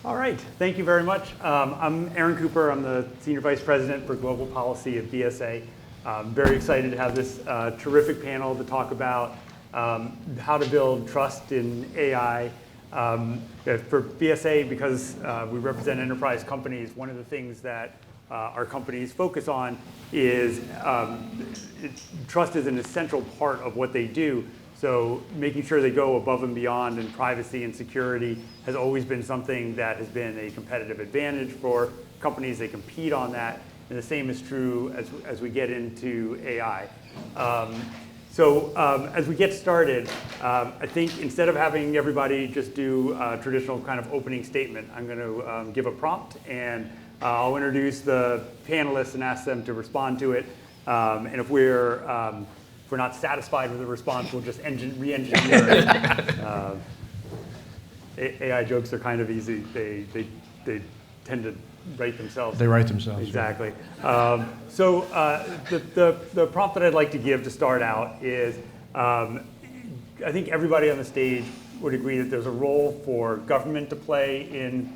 All right, thank you very much. I'm Aaron Cooper. I'm the Senior Vice President for Global Policy at BSA. I'm very excited to have this terrific panel to talk about how to build trust in AI. For BSA, because we represent enterprise companies, one of the things that our companies focus on is trust is an essential part of what they do. So making sure they go above and beyond in privacy and security has always been something that has been a competitive advantage for companies. They compete on that. And the same is true as we get into AI. As we get started, I think instead of having everybody just do a traditional kind of opening statement, I'm going to give a prompt, and I'll introduce the panelists and ask them to respond to it. And if we're not satisfied with the response, we'll just re-engineer it. AI jokes are kind of easy. They tend to write themselves. They write themselves. Exactly. The prompt that I'd like to give to start out is, I think everybody on the stage would agree that there's a role for government to play in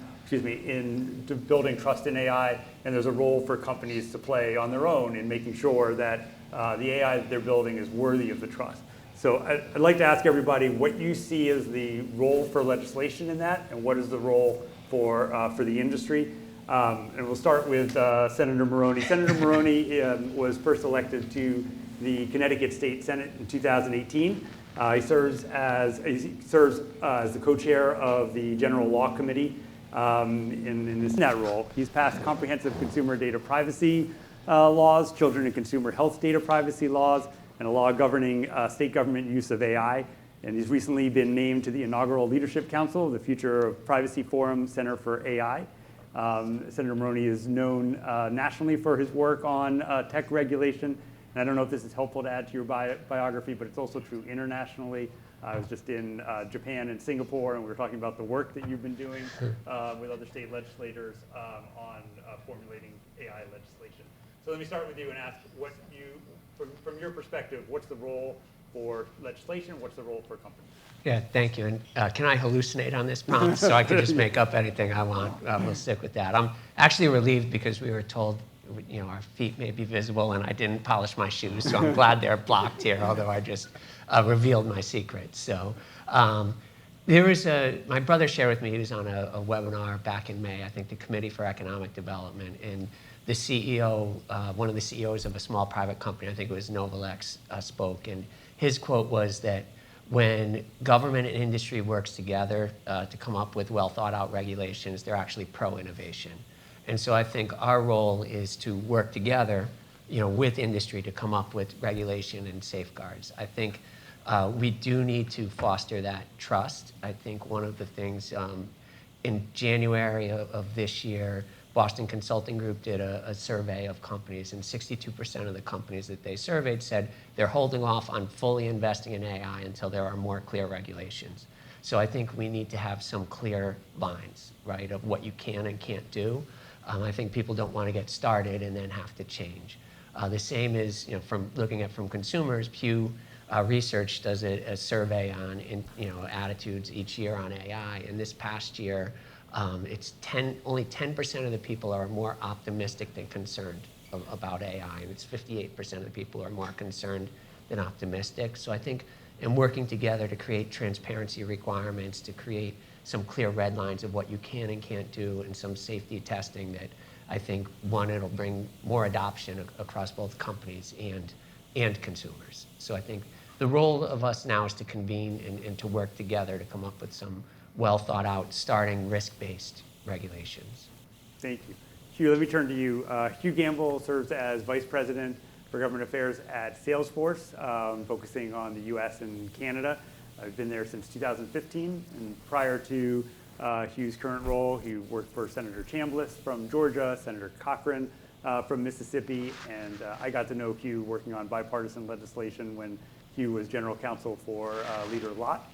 building trust in AI, and there's a role for companies to play on their own in making sure that the AI that they're building is worthy of the trust. So I'd like to ask everybody what you see as the role for legislation in that, and what is the role for the industry. And we'll start with Senator Maroney. Senator Maroney was first elected to the Connecticut State Senate in 2018. He serves as the co-chair of the General Law Committee in that role. He's passed comprehensive consumer data privacy laws, children and consumer health data privacy laws, and a law governing state government use of AI. And he's recently been named to the inaugural Leadership Council of the Future of Privacy Forum Center for AI. Senator Maroney is known nationally for his work on tech regulation. And I don't know if this is helpful to add to your biography, but it's also true internationally. I was just in Japan and Singapore, and we were talking about the work that you've been doing with other state legislators on formulating AI legislation. So let me start with you and ask, from your perspective, what's the role for legislation? What's the role for companies? Yeah, thank you. And can I hallucinate on this prompt so I can just make up anything I want? We'll stick with that. I'm actually relieved because we were told, our feet may be visible, and I didn't polish my shoes, so I'm glad they're blocked here, although I just revealed my secret. So my brother shared with me, he was on a webinar back in May, I think the Committee for Economic Development, and the CEO, one of the CEOs of a small private company, I think it was Novalex, spoke, and his quote was that when government and industry works together to come up with well thought out regulations, they're actually pro-innovation. And so I think our role is to work together, with industry to come up with regulation and safeguards. I think we do need to foster that trust. I think one of the things in January of this year, Boston Consulting Group did a survey of companies, and 62% of the companies that they surveyed said they're holding off on fully investing in AI until there are more clear regulations. So I think we need to have some clear lines, right, of what you can and can't do. I think people don't want to get started and then have to change. The same is, from looking at from consumers, Pew Research does a survey on attitudes each year on AI, and this past year, only 10% of the people are more optimistic than concerned about AI, and it's 58% of the people who are more concerned than optimistic. So I think in working together to create transparency requirements, to create some clear red lines of what you can and can't do, and some safety testing that I think, one, it'll bring more adoption across both companies and consumers. So I think the role of us now is to convene and to work together to come up with some well thought out, starting risk-based regulations. Thank you. Hugh, let me turn to you. Hugh Gamble serves as Vice President for Government Affairs at Salesforce, focusing on the US and Canada. I've been there since 2015, and prior to Hugh's current role, he worked for Senator Chambliss from Georgia, Senator Cochran from Mississippi, and I got to know Hugh working on bipartisan legislation when Hugh was General Counsel for Leader Lott.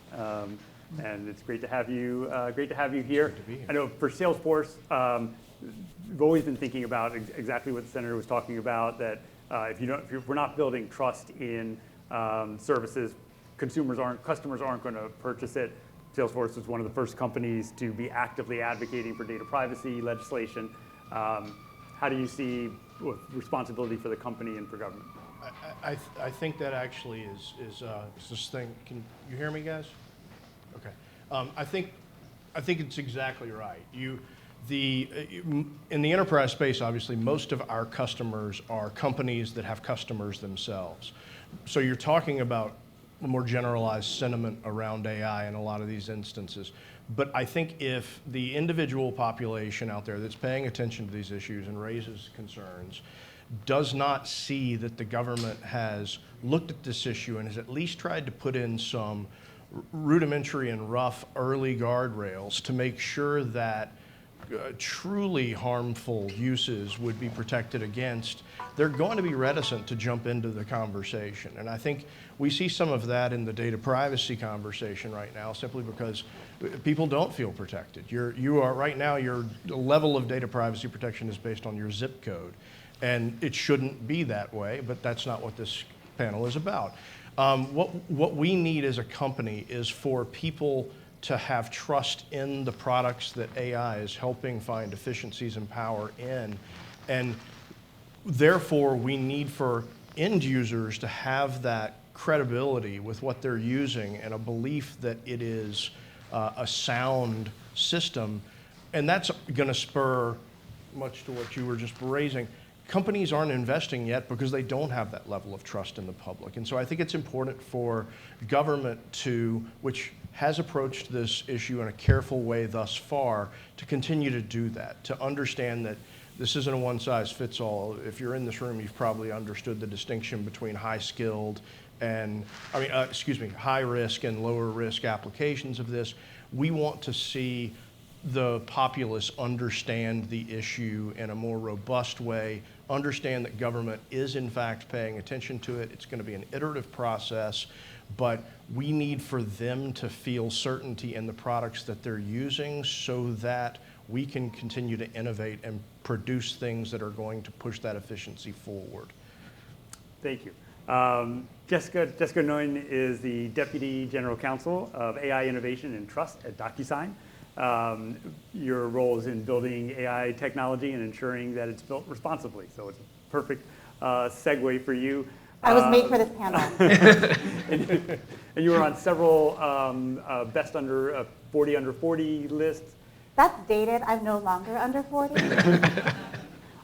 And it's great to have you. Here. I know for Salesforce, we've always been thinking about exactly what the senator was talking about. That if we're not building trust in services, customers aren't going to purchase it. Salesforce was one of the first companies to be actively advocating for data privacy legislation. How do you see responsibility for the company and for government? I think that actually is this thing. Can you hear me, guys? Okay. I think it's exactly right. In the enterprise space, obviously, most of our customers are companies that have customers themselves. So you're talking about a more generalized sentiment around AI in a lot of these instances. But I think if the individual population out there that's paying attention to these issues and raises concerns does not see that the government has looked at this issue and has at least tried to put in some rudimentary and rough early guardrails to make sure that truly harmful uses would be protected against, they're going to be reticent to jump into the conversation. And I think we see some of that in the data privacy conversation right now, simply because people don't feel protected. You are right now, your level of data privacy protection is based on your zip code. And it shouldn't be that way, but that's not what this panel is about. What we need as a company is for people to have trust in the products that AI is helping find efficiencies and power in. And therefore, we need for end users to have that credibility with what they're using and a belief that it is a sound system. And that's going to spur, much to what you were just raising, companies aren't investing yet because they don't have that level of trust in the public. And so I think it's important for government to, which has approached this issue in a careful way thus far, to continue to do that, to understand that this isn't a one-size-fits-all. If you're in this room, you've probably understood the distinction between high-skilled and, high-risk and lower-risk applications of this. We want to see the populace understand the issue in a more robust way, understand that government is in fact paying attention to it. It's going to be an iterative process, but we need for them to feel certainty in the products that they're using so that we can continue to innovate and produce things that are going to push that efficiency forward. Thank you. Jessica Nguyen is the Deputy General Counsel of AI Innovation and Trust at DocuSign. Your role is in building AI technology and ensuring that it's built responsibly. So it's a perfect segue for you. I was made for this panel. And you were on several best 40 under 40 lists. That's dated. I'm no longer under 40.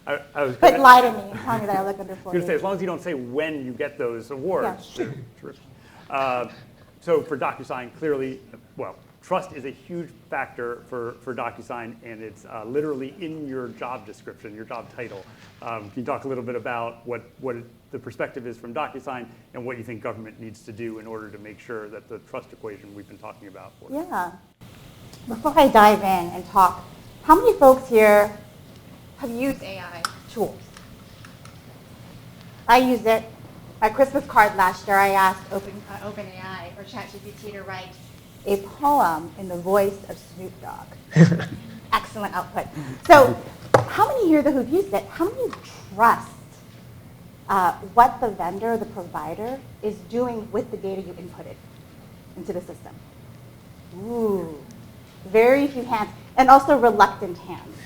But lie to me and tell me that I look under 40. I was going to say, as long as you don't say when you get those awards. Yeah. Terrific. So for DocuSign, clearly, well, trust is a huge factor for DocuSign, and it's literally in your job description, your job title. Can you talk a little bit about what the perspective is from DocuSign and what you think government needs to do in order to make sure that the trust equation we've been talking about works? Yeah. Before I dive in and talk, how many folks here have used AI tools? I used it. My Christmas card last year, I asked OpenAI or ChatGPT to write a poem in the voice of Snoop Dogg. Excellent output. So how many here who've used it, how many trust what the vendor, the provider, is doing with the data you inputted into the system? Ooh, very few hands. And also reluctant hands.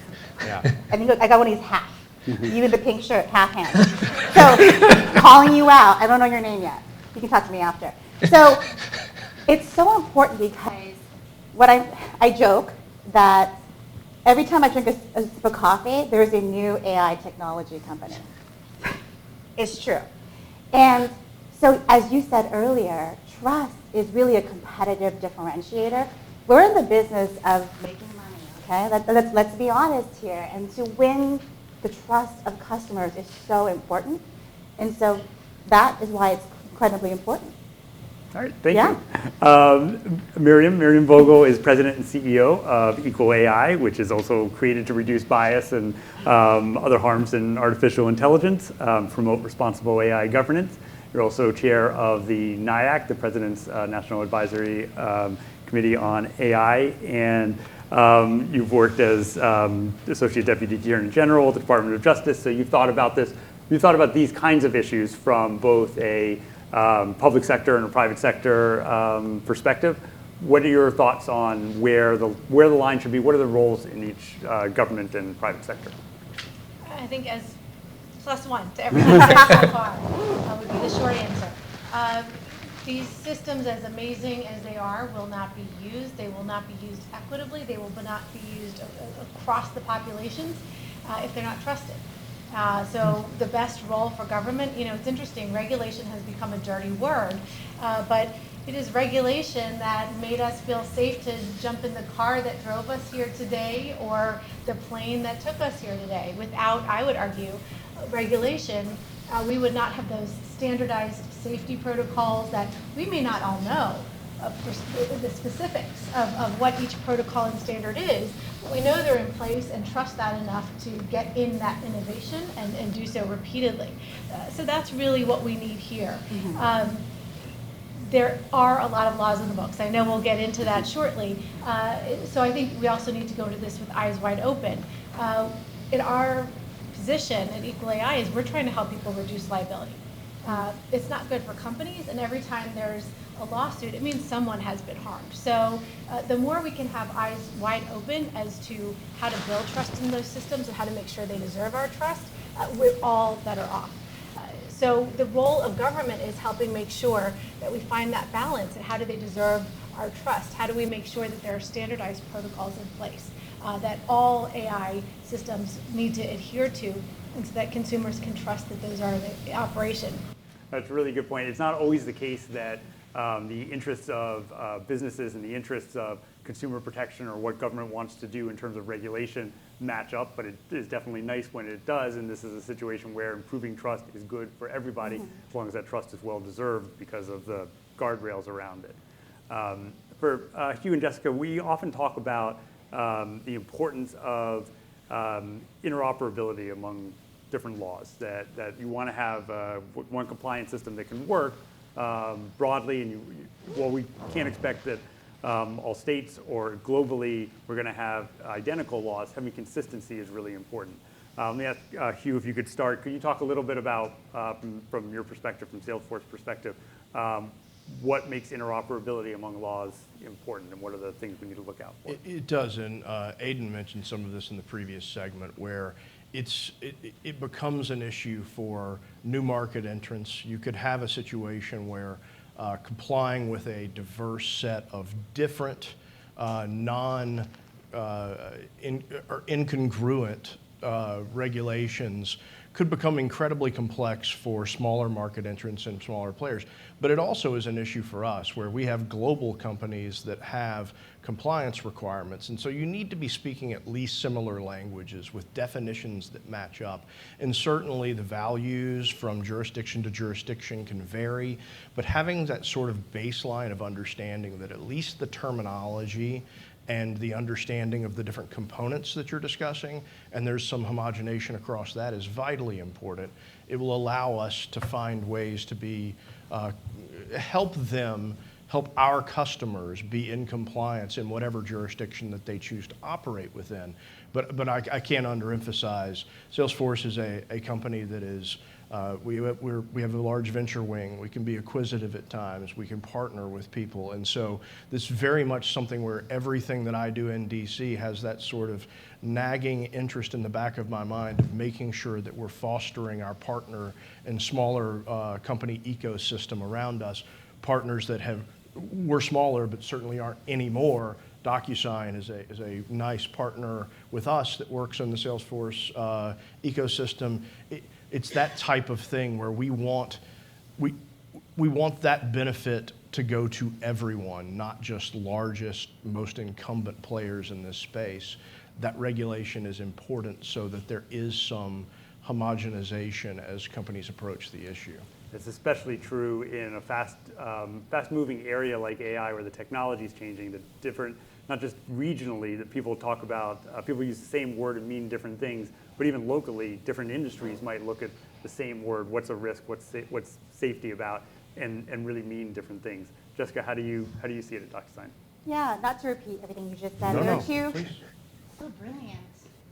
Yeah. I think I got one of these half. You in the pink shirt, half hands. So calling you out. I don't know your name yet. You can talk to me after. So it's so important because I joke that every time I drink a sip of coffee, there's a new AI technology company. It's true. And so as you said earlier, trust is really a competitive differentiator. We're in the business of making money, okay? Let's be honest here. And to win the trust of customers is so important. And so that is why it's incredibly important. All right, thank you. Miriam Vogel is president and CEO of EqualAI, which is also created to reduce bias and other harms in artificial intelligence, promote responsible AI governance. You're also chair of the NAIAC, the President's National Advisory Committee on AI, and you've worked as Associate Deputy Attorney General at the Department of Justice, so you've thought about this. You've thought about these kinds of issues from both a public sector and a private sector perspective. what are your thoughts on where the line should be? What are the roles in each government and private sector? I think as +1 to everything said so far would be the short answer. These systems, as amazing as they are, will not be used. They will not be used equitably. They will not be used across the populations if they're not trusted. So the best role for government, it's interesting, regulation has become a dirty word, but it is regulation that made us feel safe to jump in the car that drove us here today or the plane that took us here today. Without, I would argue, regulation, we would not have those standardized safety protocols that we may not all know the specifics of what each protocol and standard is, but we know they're in place and trust that enough to get in that innovation and do so repeatedly. So that's really what we need here. There are a lot of laws in the books. I know we'll get into that shortly. So I think we also need to go into this with eyes wide open. In our position at EqualAI is we're trying to help people reduce liability. It's not good for companies, and every time there's a lawsuit, it means someone has been harmed. So the more we can have eyes wide open as to how to build trust in those systems and how to make sure they deserve our trust, we're all better off. So the role of government is helping make sure that we find that balance and how do they deserve our trust? How do we make sure that there are standardized protocols in place that all AI systems need to adhere to, and so that consumers can trust that those are the operation. That's a really good point. It's not always the case that the interests of businesses and the interests of consumer protection or what government wants to do in terms of regulation match up, but it is definitely nice when it does, and this is a situation where improving trust is good for everybody as long as that trust is well deserved because of the guardrails around it. For Hugh and Jessica, we often talk about the importance of interoperability among different laws, that you want to have one compliance system that can work broadly, and while we can't expect that all states or globally we're going to have identical laws, having consistency is really important. Let me ask Hugh if you could start. Could you talk a little bit about, from your perspective, from Salesforce perspective, what makes interoperability among laws important and what are the things we need to look out for? It does, and Aidan mentioned some of this in the previous segment where it becomes an issue for new market entrants. You could have a situation where complying with a diverse set of different incongruent regulations could become incredibly complex for smaller market entrants and smaller players. But it also is an issue for us where we have global companies that have compliance requirements. And so you need to be speaking at least similar languages with definitions that match up. And certainly the values from jurisdiction to jurisdiction can vary, but having that sort of baseline of understanding that at least the terminology and the understanding of the different components that you're discussing, and there's some homogenation across that, is vitally important. It will allow us to find ways to be, help our customers be in compliance in whatever jurisdiction that they choose to operate within. But I can't underemphasize, Salesforce is a company that is, we have a large venture wing. We can be acquisitive at times. We can partner with people. And so this is very much something where everything that I do in DC has that sort of nagging interest in the back of my mind of making sure that we're fostering our partner and smaller company ecosystem around us, partners that were smaller but certainly aren't anymore. Docusign is a nice partner with us that works in the Salesforce ecosystem. It's that type of thing where we want that benefit to go to everyone, not just largest, most incumbent players in this space. That regulation is important so that there is some homogenization as companies approach the issue. It's especially true in a fast-moving area like AI where the technology is changing, the different, not just regionally that people talk about, people use the same word and mean different things, but even locally, different industries might look at the same word, what's a risk, what's safety about, and really mean different things. Jessica, how do you see it at DocuSign? Yeah, not to repeat everything you just said. No, There no, are two. please. So brilliant.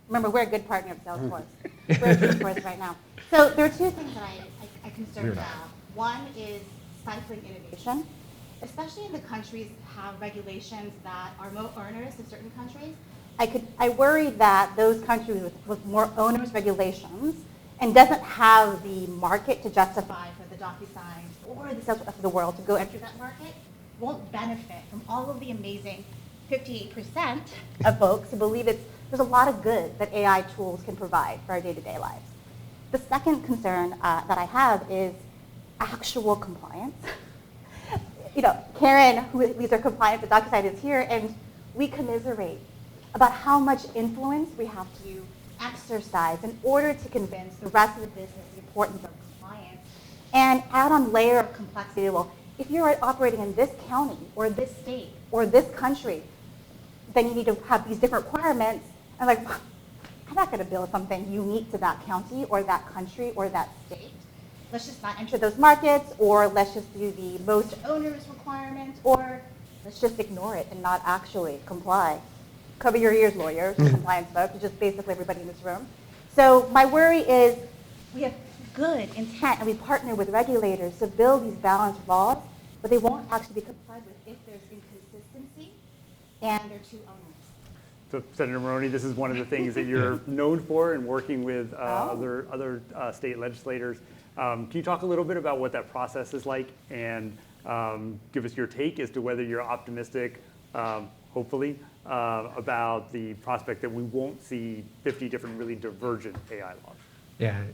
Remember, we're a good partner of Salesforce. We're a team force right now. So there are two things that I'm concerned about. One is stifling innovation, especially in the countries that have regulations that are more onerous in certain countries. I worry that those countries with more onerous regulations and doesn't have the market to justify for the Docusign or the Salesforce of the world to go enter that market won't benefit from all of the amazing 58% of folks who believe there's a lot of good that AI tools can provide for our day-to-day lives. The second concern that I have is actual compliance. Karen, who leads our compliance at DocuSign, is here, and we commiserate about how much influence we have to exercise in order to convince the rest of the business the importance of compliance, and add on layer of complexity. Well, if you're operating in this county or this state or this country, then you need to have these different requirements. I'm like, I'm not going to build something unique to that county or that country or that state. Let's just not enter those markets, or let's just do the most onerous requirements, or let's just ignore it and not actually comply. Cover your ears, lawyers, compliance folks, which is basically everybody in this room. So my worry is we have good intent and we partner with regulators to build these balanced laws, but they won't actually be complied with if there's inconsistency and they're too onerous. So Senator Maroney, this is one of the things that you're known for in working with other state legislators. Can you talk a little bit about what that process is like, and give us your take as to whether you're optimistic, hopefully, about the prospect that we won't see 50 different really divergent AI laws? Yeah,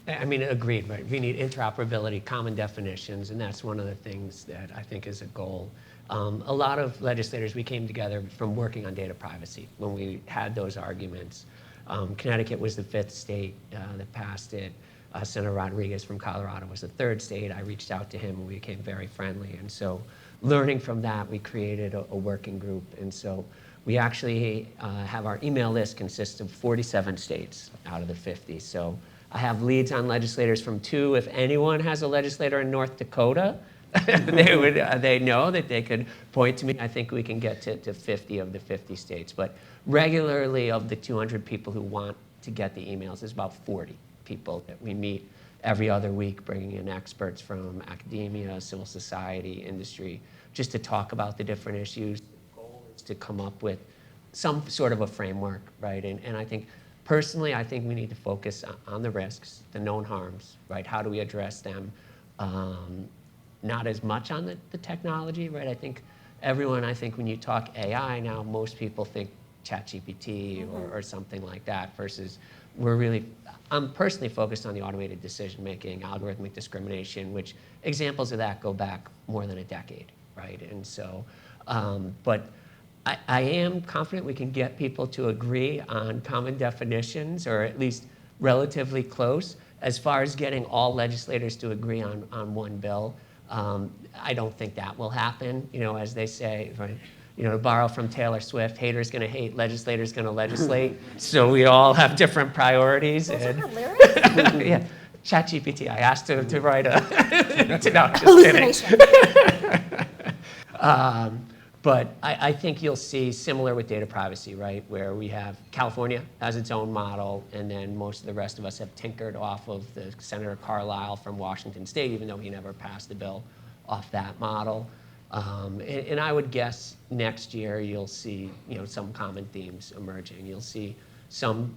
I mean, agreed, right? We need interoperability, common definitions, and that's one of the things that I think is a goal. A lot of legislators, we came together from working on data privacy when we had those arguments. Connecticut was the 5th state that passed it. Senator Rodriguez from Colorado was the 3rd state. I reached out to him and we became very friendly. And so learning from that, we created a working group. And so we actually have our email list consists of 47 states out of the 50. So I have leads on legislators from 2. If anyone has a legislator in North Dakota, they know that they could point to me. I think we can get to 50 of the 50 states. But regularly, of the 200 people who want to get the emails, there's about 40 people that we meet every other week, bringing in experts from academia, civil society, industry, just to talk about the different issues. The goal is to come up with some sort of a framework, right? And I think, personally, I think we need to focus on the risks, the known harms, right? How do we address them? Not as much on the technology, right? I think everyone, when you talk AI now, most people think ChatGPT or something like that, versus I'm personally focused on the automated decision-making, algorithmic discrimination, which examples of that go back more than a decade, right? And so, but I am confident we can get people to agree on common definitions, or at least relatively close. As far as getting all legislators to agree on one bill, I don't think that will happen. As they say, right? To borrow from Taylor Swift, haters gonna hate, legislators gonna legislate. So we all have different priorities. Those are and her lyrics? yeah, ChatGPT. I asked to write a no, just Hallucination. kidding. But I think you'll see similar with data privacy, right? Where we have California has its own model, and then most of the rest of us have tinkered off of the Senator Carlisle from Washington State, even though he never passed the bill off that model. And I would guess next year you'll see some common themes emerging. You'll see some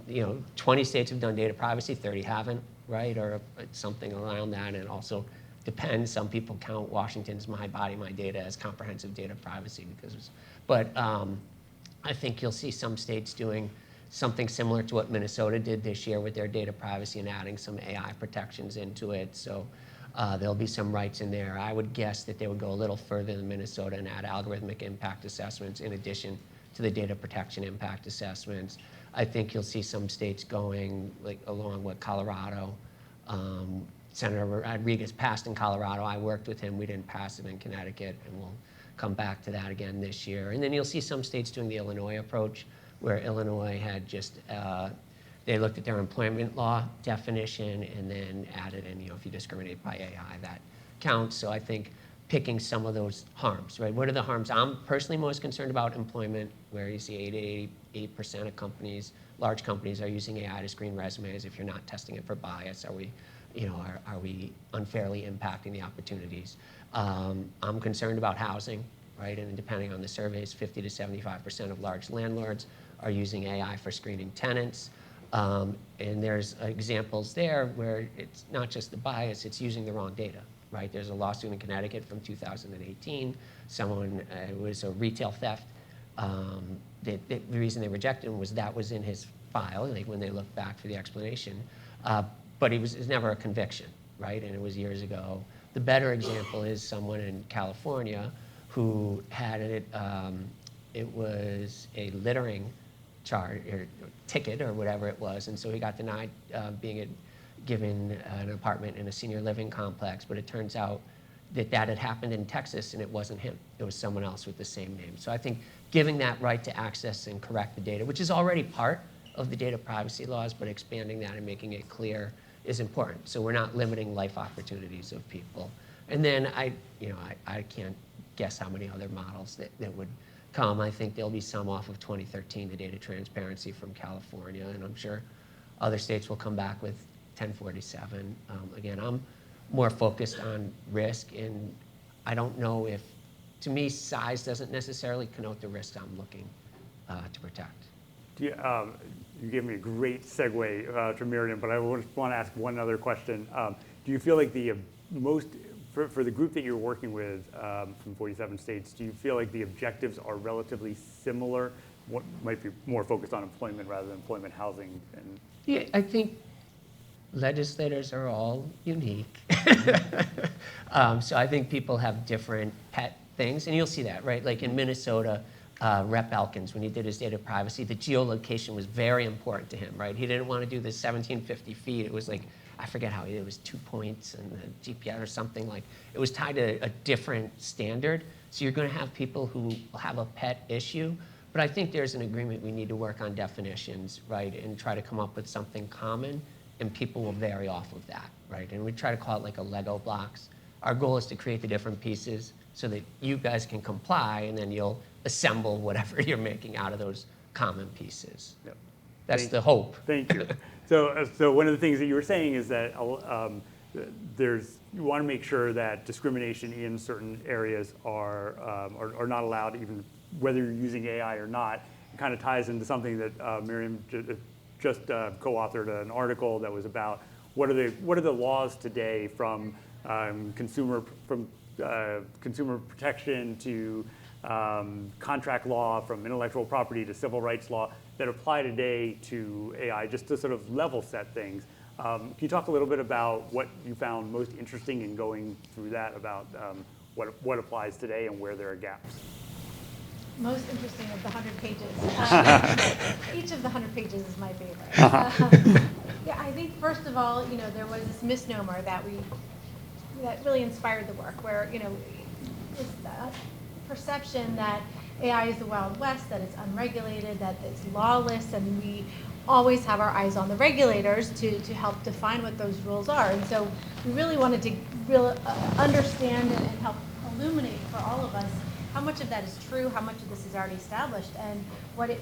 20 states have done data privacy, 30 haven't, right? Or something around that. And it also depends. Some people count Washington's My Body, My Data as comprehensive data privacy but I think you'll see some states doing something similar to what Minnesota did this year with their data privacy and adding some AI protections into it. So there'll be some rights in there. I would guess that they would go a little further than Minnesota and add algorithmic impact assessments in addition to the data protection impact assessments. I think you'll see some states going along with Colorado. Senator Rodriguez passed in Colorado. I worked with him. We didn't pass it in Connecticut, and we'll come back to that again this year. And then you'll see some states doing the Illinois approach, where Illinois had just they looked at their employment law definition and then added in, if you discriminate by AI, that counts. So I think picking some of those harms, right? What are the harms? I'm personally most concerned about employment, where you see 88% of companies, large companies, are using AI to screen resumes. If you're not testing it for bias, are we are we unfairly impacting the opportunities? I'm concerned about housing, right? And depending on the surveys, 50 to 75% of large landlords are using AI for screening tenants. And there's examples there where it's not just the bias, it's using the wrong data, right? There's a lawsuit in Connecticut from 2018. Someone, it was a retail theft. The reason they rejected him was that was in his file, like when they looked back for the explanation. But it was never a conviction, right? And it was years ago. The better example is someone in California who had it was a littering charge or ticket or whatever it was, and so he got denied being given an apartment in a senior living complex. But it turns out that had happened in Texas, and it wasn't him. It was someone else with the same name. So I think giving that right to access and correct the data, which is already part of the data privacy laws, but expanding that and making it clear is important. So we're not limiting life opportunities of people. And then I can't guess how many other models that would come. I think there'll be some off of 2013, the data transparency from California, and I'm sure other states will come back with 1047. Again, I'm more focused on risk, and I don't know if, to me, size doesn't necessarily connote the risk I'm looking to protect. You gave me a great segue to Miriam, but I want to ask one other question. Do you feel like for the group that you're working with from 47 states, do you feel like the objectives are relatively similar? What might be more focused on employment rather than employment, housing? Yeah, I think legislators are all unique. So I think people have different pet things, and you'll see that, right? Like in Minnesota, Rep. Elkins, when he did his data privacy, the geolocation was very important to him, right? He didn't want to do the 1750 feet. It was like, I forget how, it was 2 points and the GPS or something like, it was tied to a different standard. So you're going to have people who have a pet issue, but I think there's an agreement we need to work on definitions, right? And try to come up with something common, and people will vary off of that, right? And we try to call it like a Lego blocks. Our goal is to create the different pieces so that you guys can comply, and then you'll assemble whatever you're making out of those common pieces. Yep. That's the hope. Thank you. So one of the things that you were saying is that you want to make sure that discrimination in certain areas are not allowed, even whether you're using AI or not. It kind of ties into something that Miriam just co-authored an article that was about what are the laws today from consumer protection to contract law, from intellectual property to civil rights law, that apply today to AI, just to sort of level set things. Can you talk a little bit about what you found most interesting in going through that, about what applies today and where there are gaps? Most interesting of the 100 pages. Each of the 100 pages is my favorite. Yeah, I think first of all, there was this misnomer that really inspired the work, where this perception that AI is the Wild West, that it's unregulated, that it's lawless, and we always have our eyes on the regulators to help define what those rules are. And so we really wanted to understand and help illuminate for all of us how much of that is true, how much of this is already established. And what it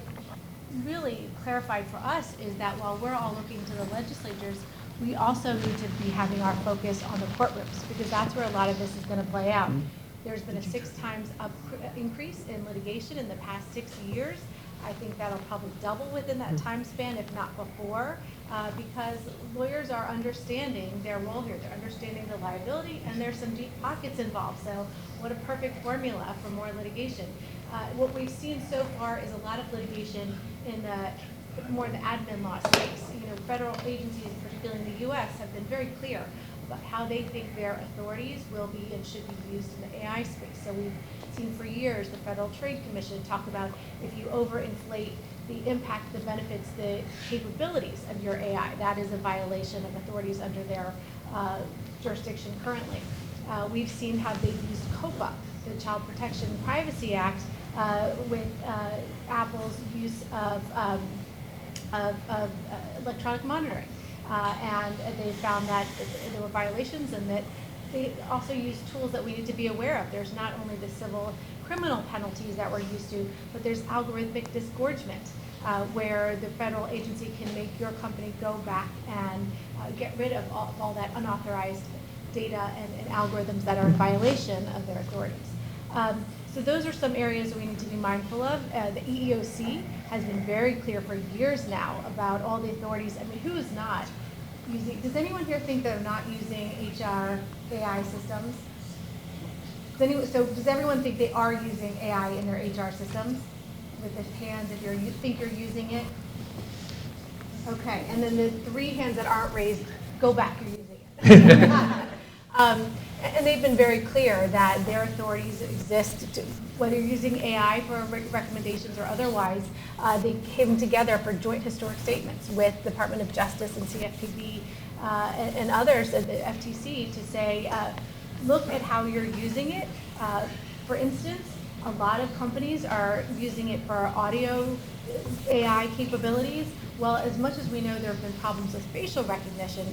really clarified for us is that while we're all looking to the legislatures, we also need to be having our focus on the courtrooms, because that's where a lot of this is going to play out. There's been a 6 times increase in litigation in the past 6 years. I think that'll probably double within that time span, if not before, because lawyers are understanding their role here. They're understanding the liability, and there's some deep pockets involved. So what a perfect formula for more litigation. What we've seen so far is a lot of litigation in more the admin law space. Federal agencies, particularly in the U.S., have been very clear about how they think their authorities will be and should be used in the AI space. So we've seen for years the Federal Trade Commission talk about if you overinflate the impact, the benefits, the capabilities of your AI, that is a violation of authorities under their jurisdiction currently. We've seen how they've used COPA, the Child Protection and Privacy Act, with Apple's use of electronic monitoring. And they found that there were violations, and that they also use tools that we need to be aware of. There's not only the civil criminal penalties that we're used to, but there's algorithmic disgorgement, where the federal agency can make your company go back and get rid of all that unauthorized data and algorithms that are in violation of their authorities. So those are some areas that we need to be mindful of. The EEOC has been very clear for years now about all the authorities. I mean, who is not using, does anyone here think they're not using HR AI systems? So does everyone think they are using AI in their HR systems? With the hands, if you think you're using it? Okay, and then the 3 hands that aren't raised, go back, you're using it. And they've been very clear that their authorities exist, whether you're using AI for recommendations or otherwise. They came together for joint historic statements with Department of Justice and CFPB and others at the FTC to say, look at how you're using it. For instance, a lot of companies are using it for audio AI capabilities. Well, as much as we know there have been problems with facial recognition,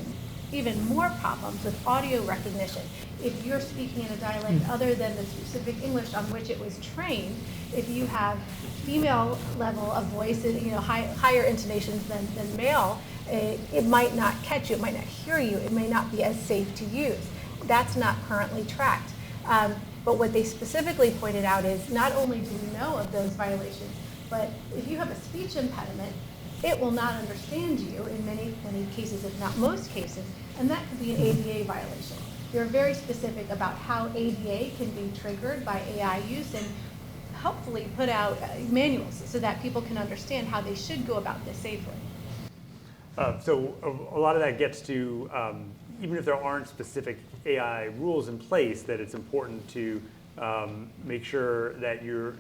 even more problems with audio recognition. If you're speaking in a dialect other than the specific English on which it was trained, if you have female level of voice, higher intonations than male, it might not catch you, it might not hear you, it may not be as safe to use. That's not currently tracked. But what they specifically pointed out is not only do we know of those violations, but if you have a speech impediment, it will not understand you in many cases, if not most cases, and that could be an ADA violation. They're very specific about how ADA can be triggered by AI use and hopefully put out manuals so that people can understand how they should go about this safely. So a lot of that gets to, even if there aren't specific AI rules in place, that it's important to make sure that you're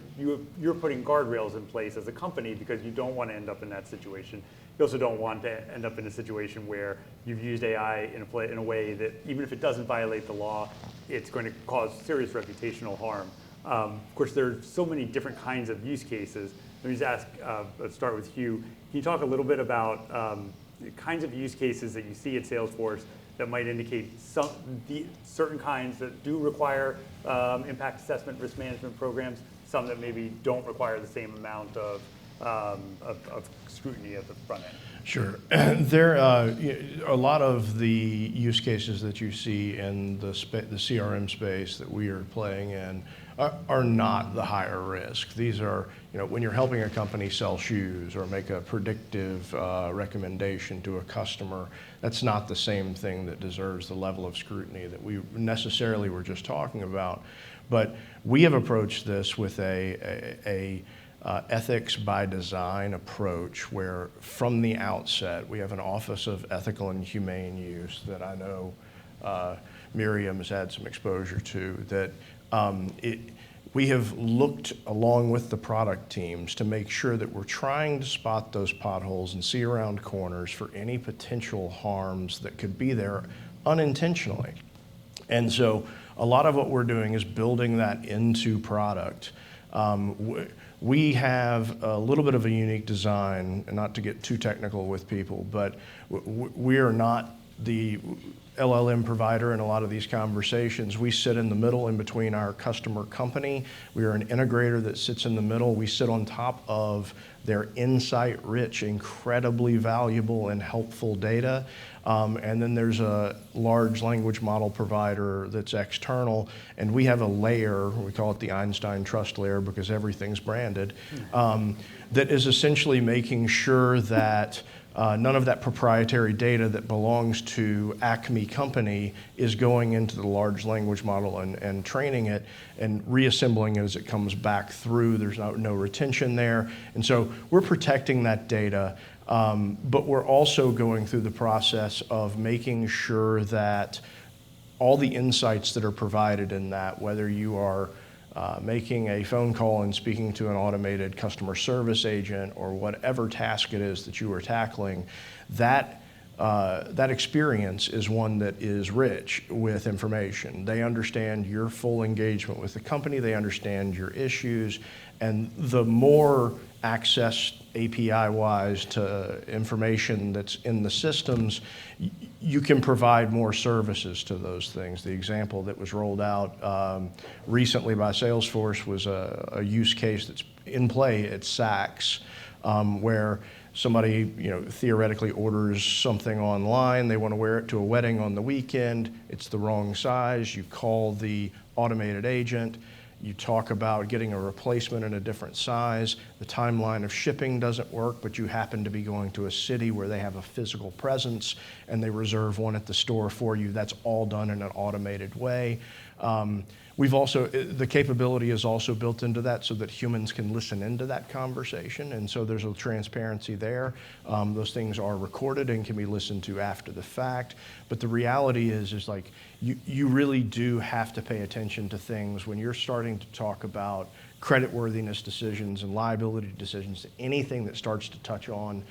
putting guardrails in place as a company, because you don't want to end up in that situation. You also don't want to end up in a situation where you've used AI in a way that, even if it doesn't violate the law, it's going to cause serious reputational harm. Of course, there are so many different kinds of use cases. Let me just ask, let's start with Hugh. Can you talk a little bit about the kinds of use cases that you see at Salesforce that might indicate certain kinds that do require impact assessment, risk management programs, some that maybe don't require the same amount of scrutiny at the front end? Sure. There a lot of the use cases that you see in the CRM space that we are playing in are not the higher risk. These are, when you're helping a company sell shoes or make a predictive recommendation to a customer, that's not the same thing that deserves the level of scrutiny that we necessarily were just talking about. But we have approached this with a ethics by design approach, where from the outset we have an Office of Ethical and Humane Use that I know Miriam has had some exposure to, that we have looked along with the product teams to make sure that we're trying to spot those potholes and see around corners for any potential harms that could be there unintentionally. And so a lot of what we're doing is building that into product. We have a little bit of a unique design, and not to get too technical with people, but we are not the LLM provider in a lot of these conversations. We sit in the middle in between our customer company. We are an integrator that sits in the middle. We sit on top of their insight-rich, incredibly valuable and helpful data. And then there's a large language model provider that's external, and we have a layer, we call it the Einstein trust layer because everything's branded, that is essentially making sure that none of that proprietary data that belongs to Acme Company is going into the large language model and training it and reassembling it as it comes back through. There's no retention there. And so we're protecting that data, but we're also going through the process of making sure that all the insights that are provided in that, whether you are making a phone call and speaking to an automated customer service agent or whatever task it is that you are tackling, that that experience is one that is rich with information. They understand your full engagement with the company, they understand your issues, and the more access API-wise to information that's in the systems, you can provide more services to those things. The example that was rolled out recently by Salesforce was a use case that's in play at Saks, where somebody, theoretically orders something online, they want to wear it to a wedding on the weekend, it's the wrong size, you call the automated agent, you talk about getting a replacement in a different size, the timeline of shipping doesn't work, but you happen to be going to a city where they have a physical presence and they reserve one at the store for you. That's all done in an automated way. We've also, the capability is also built into that so that humans can listen into that conversation, and so there's a transparency there. Those things are recorded and can be listened to after the fact, but the reality is like, you really do have to pay attention to things when you're starting to talk about creditworthiness decisions and liability decisions, anything that starts to touch on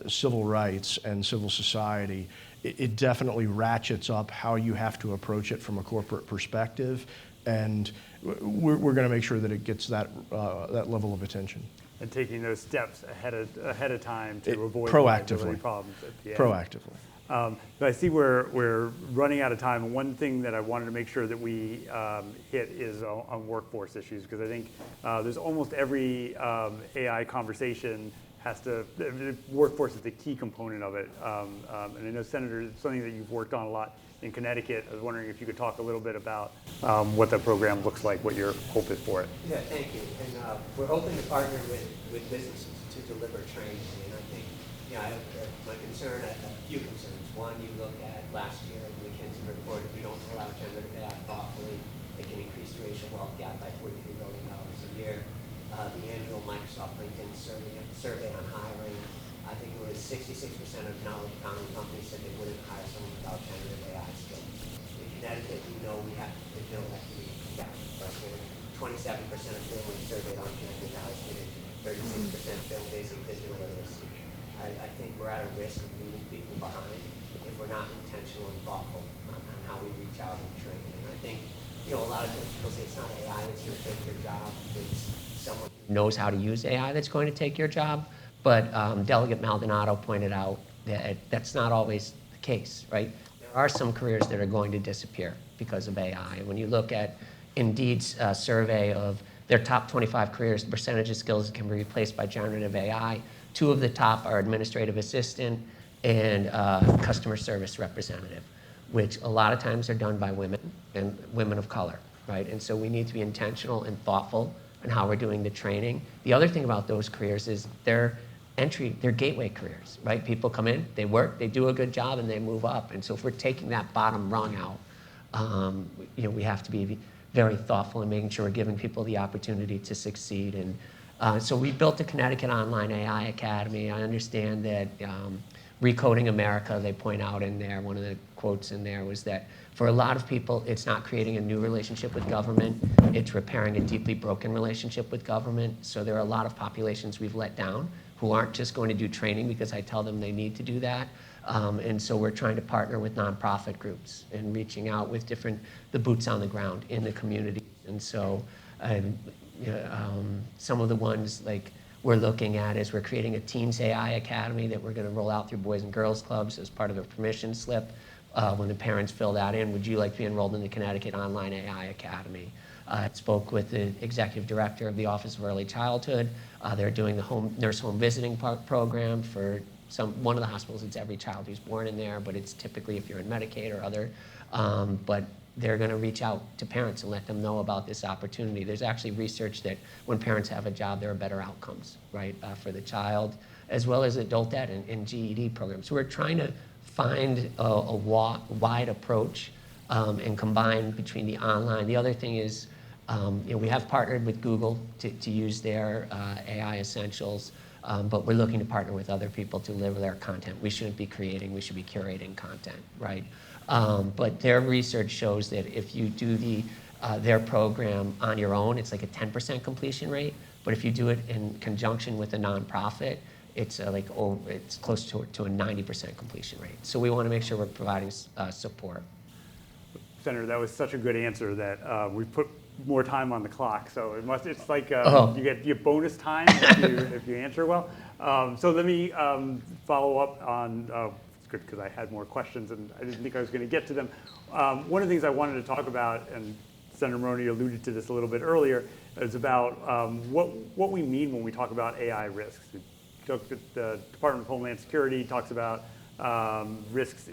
civil rights and civil society. It definitely ratchets up how you have to approach it from a corporate perspective, and we're going to make sure that it gets that level of attention. And taking those steps ahead of time to avoid proactively problems at the end. Proactively. But I see we're running out of time. One thing that I wanted to make sure that we hit is on workforce issues, because I think there's almost every AI conversation the workforce is the key component of it. And I know, Senator, it's something that you've worked on a lot in Connecticut. I was wondering if you could talk a little bit about what the program looks like, what your hope is for it. Yeah, thank you. And we're hoping to partner with businesses to deliver training. And I think, I have my concern, a few concerns. One, you look at last year, the McKinsey report, if you don't allow gender to act thoughtfully, it can increase the racial wealth gap by $43 billion a year. The annual Microsoft LinkedIn survey on hiring, I think it was 66% of knowledge economy companies said they wouldn't hire someone without generative AI skills. In Connecticut, we know we have to build equity gap. 27% of families surveyed on connected housing, 36% feel basic digital literacy. I think we're at a risk of leaving people behind if we're not intentional and thoughtful on how we reach out and train. And I think, a lot of times people say it's not AI that's going to take your job, it's someone who knows how to use AI that's going to take your job. But Delegate Maldonado pointed out that that's not always the case, right? There are some careers that are going to disappear because of AI. And when you look at Indeed's survey of their top 25 careers, the percentage of skills that can be replaced by generative AI, 2 of the top are administrative assistant and customer service representative, which a lot of times are done by women and women of color, right? And so we need to be intentional and thoughtful in how we're doing the training. The other thing about those careers is they're gateway careers, right? People come in, they work, they do a good job, and they move up. And so if we're taking that bottom rung out, we have to be very thoughtful in making sure we're giving people the opportunity to succeed. And so we built the Connecticut Online AI Academy. I understand that Recoding America, they point out in there, one of the quotes in there was that for a lot of people, it's not creating a new relationship with government, it's repairing a deeply broken relationship with government. So there are a lot of populations we've let down who aren't just going to do training because I tell them they need to do that. And so we're trying to partner with nonprofit groups and reaching out with the boots on the ground in the community. And so some of the ones like we're looking at is we're creating a Teens AI Academy that we're going to roll out through Boys and Girls Clubs as part of a permission slip. When the parents fill that in, would you like to be enrolled in the Connecticut Online AI Academy? I spoke with the executive director of the Office of Early Childhood. They're doing the nurse home visiting program for one of the hospitals. It's every child who's born in there, but it's typically if you're in Medicaid or other. But they're going to reach out to parents and let them know about this opportunity. There's actually research that when parents have a job, there are better outcomes, right, for the child, as well as adult ed and GED programs. So we're trying to find a wide approach and combine between the online. The other thing is, we have partnered with Google to use their AI Essentials, but we're looking to partner with other people to deliver their content. We shouldn't be creating, we should be curating content, right? But their research shows that if you do their program on your own, it's like a 10% completion rate. But if you do it in conjunction with a nonprofit, it's it's close to a 90% completion rate. So we want to make sure we're providing support. Senator, that was such a good answer that we put more time on the clock. So it's like you get bonus time if you answer well. So let me follow up on, it's good because I had more questions and I didn't think I was going to get to them. One of the things I wanted to talk about, and Senator Maroney alluded to this a little bit earlier, is about what we mean when we talk about AI risks. The Department of Homeland Security talks about risks,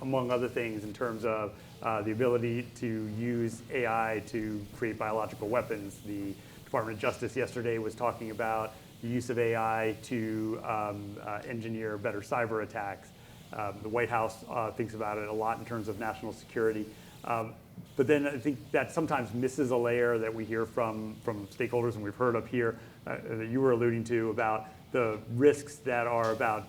among other things, in terms of the ability to use AI to create biological weapons. The Department of Justice yesterday was talking about the use of AI to engineer better cyber attacks. The White House thinks about it a lot in terms of national security. But then I think that sometimes misses a layer that we hear from stakeholders, and we've heard up here that you were alluding to, about the risks that are about